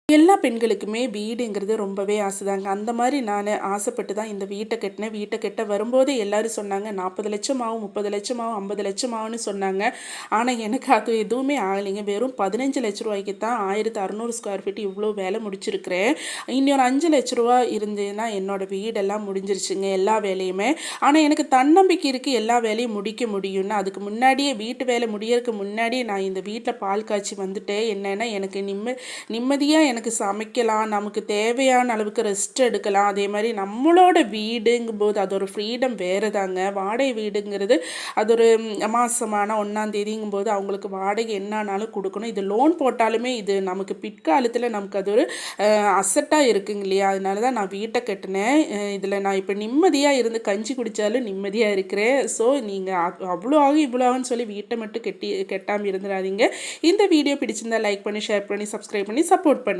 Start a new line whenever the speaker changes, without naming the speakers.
எல்லா பெண்களுக்குமே வீடுங்கிறது ரொம்பவே ஆசைதாங்க. அந்த மாரி நானு ஆசைப்பட்டு தான் இந்த வீட்ட கட்டினேன். வீட்ட கட்ட வரும்போது எல்லாரும் சொன்னாங்க, 40,00,000 ஆகும், 30,00,000 ஆகும், 50,00,000 ஆகும்னு சொன்னாங்க. ஆனா எனக்கு அது எதுவுமே ஆகலைங்க. வெறும் 15,00,000 தான் 1600 ஸ்கொயர் ஃபீட் இவ்ளோ வேலை முடிச்சிருக்கிறேன். இன்னொரு ரூ. 5,00,000 இருந்ததுன்னா என்னோட வீடெல்லாம் முடிஞ்சிருச்சுங்க, எல்லா வேலையுமே. ஆனா எனக்கு தன்னம்பிக்கை இருக்கு, எல்லா வேலையும் முடிக்க முடியும்னு. அதுக்கு முன்னாடியே வீட்டு வேலை முடியறதுக்கு முன்னாடியே நான் இந்த வீட்ல பால் காய்ச்சி வந்துட்டேன். என்னன்னா எனக்கு நிம்மதியா எனக்கு சமைக்கலாம், நமக்கு தேவையான அளவுக்கு ரெஸ்ட் எடுக்கலாம். அதே மாரி நம்மளோட வீடுங்கும்போது அது ஒரு ஃப்ரீடம் வேறு தாங்க. வாடகை வீடுங்கிறது அது ஒரு மாசமான 1ஆம் தேதிங்கும்போது அவங்களுக்கு வாடகை என்னானாலும் குடுக்கணும். இது லோன் போட்டாலுமே இது நமக்கு பிற்காலத்தில நமக்கு அது ஒரு அசட்டா இருக்குங்க இல்லையா? அதனால தான் நான் வீட்ட கட்டுனேன். இதில நான் இப்ப நிம்மதியா இருந்து கஞ்சி குடிச்சாலும் நிம்மதியா இருக்கிறேன். ஸோ நீங்க அவ்வளோ ஆகும், இவ்வளோ ஆகும்ன்னு சொல்லி வீட்ட மட்டும் கட்டாம இருந்துறாதீங்க. இந்த வீடியோ பிடிச்சிருந்தா லைக் பண்ணி, ஷேர் பண்ணி, சப்ஸ்கிரைப் பண்ணி சப்போர்ட் பண்ணுங்க.